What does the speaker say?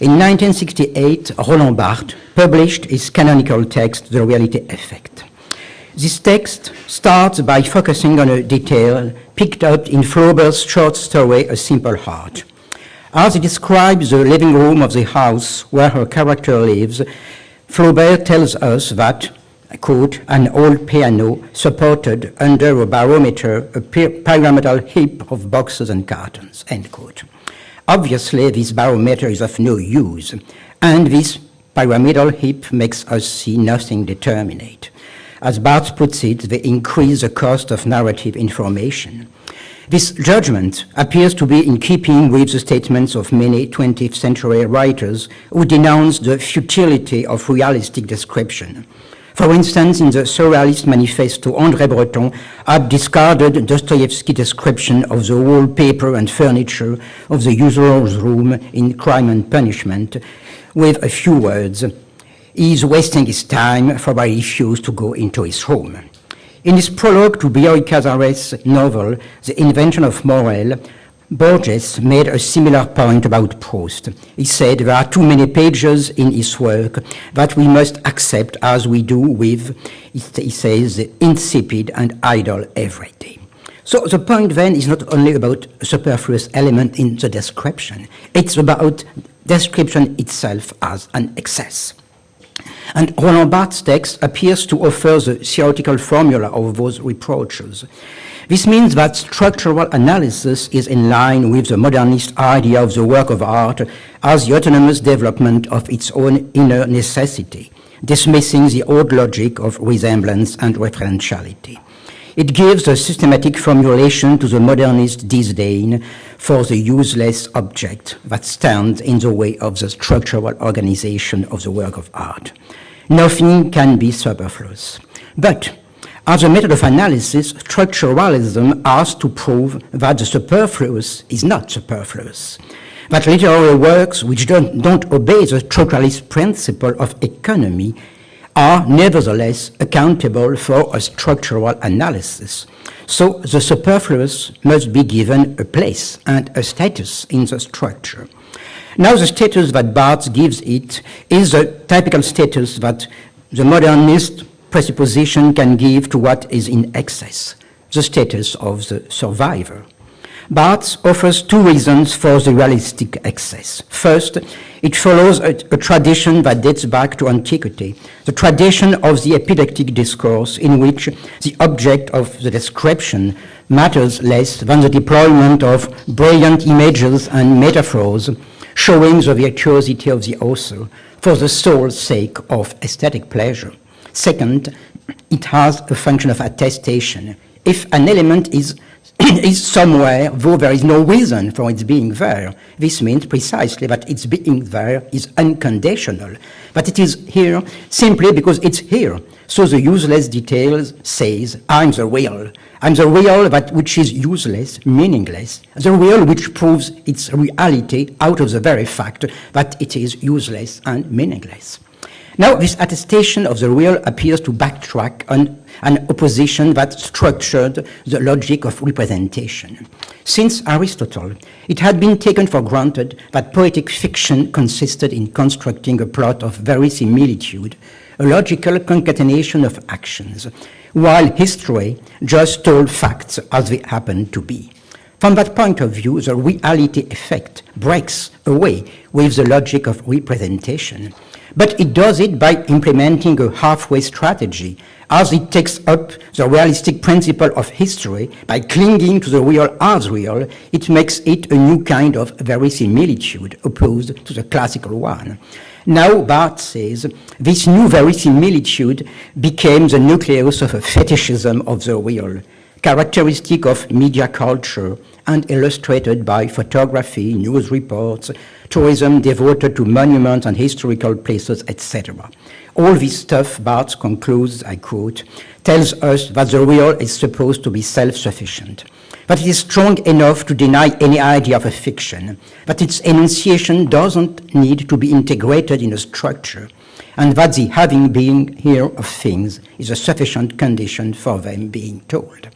In 1968, Roland Barthes published his canonical text, The Reality Effect. This text starts by focusing on a detail picked up in Flaubert's short story, A Simple Heart. As he describes the living room of the house where her character lives, Flaubert tells us that, quote, an old piano supported under a barometer a pyramidal heap of boxes and cartons, end quote. Obviously, this barometer is of no use, and this pyramidal heap makes us see nothing determinate. As Barthes puts it, they increase the cost of narrative information. This judgment appears to be in keeping with the statements of many 20th century writers who denounce the futility of realistic description. For instance, in the Surrealist Manifesto, André Breton had discarded Dostoevsky's description of the wallpaper and furniture of the usurer's room in Crime and Punishment with a few words. He's wasting his time, for I refuse to go into his room. In his prologue to Bioy Casares' novel, The Invention of Morel, Borges made a similar point about Proust. He said there are too many pages in his work that we must accept as we do with, he says, the insipid and idle everyday. So the point then is not only about a superfluous element in the description, it's about description itself as an excess. And Roland Barthes' text appears to offer the theoretical formula of those reproaches. This means that structural analysis is in line with the modernist idea of the work of art as the autonomous development of its own inner necessity, dismissing the old logic of resemblance and referentiality. It gives a systematic formulation to the modernist disdain for the useless object that stands in the way of the structural organization of the work of art. Nothing can be superfluous. But as a method of analysis, structuralism asks to prove that the superfluous is not superfluous, that literary works which don't obey the structuralist principle of economy are nevertheless accountable for a structural analysis. So the superfluous must be given a place and a status in the structure. Now the status that Barthes gives it is the typical status that the modernist presupposition can give to what is in excess, the status of the survivor. Barthes offers two reasons for the realistic excess. First, it follows a tradition that dates back to antiquity, the tradition of the epidactic discourse in which the object of the description matters less than the deployment of brilliant images and metaphors showing the virtuosity of the author for the sole sake of aesthetic pleasure. Second, it has a function of attestation. If an element is somewhere, though there is no reason for its being there, this means precisely that its being there is unconditional, that it is here simply because it's here. So the useless details says, I'm the real that which is useless, meaningless, the real which proves its reality out of the very fact that it is useless and meaningless. Now, this attestation of the real appears to backtrack on an opposition that structured the logic of representation. Since Aristotle, it had been taken for granted that poetic fiction consisted in constructing a plot of verisimilitude, a logical concatenation of actions, while history just told facts as they happened to be. From that point of view, the reality effect breaks away with the logic of representation. But it does it by implementing a halfway strategy, as it takes up the realistic principle of history by clinging to the real as real. It makes it a new kind of verisimilitude opposed to the classical one. Now, Barthes says, this new verisimilitude became the nucleus of a fetishism of the real, characteristic of media culture and illustrated by photography, news reports, tourism devoted to monuments and historical places, etc. All this stuff, Barthes concludes, I quote, tells us that the real is supposed to be self-sufficient, that it is strong enough to deny any idea of a fiction, that its enunciation doesn't need to be integrated in a structure, and that the having being here of things is a sufficient condition for them being told.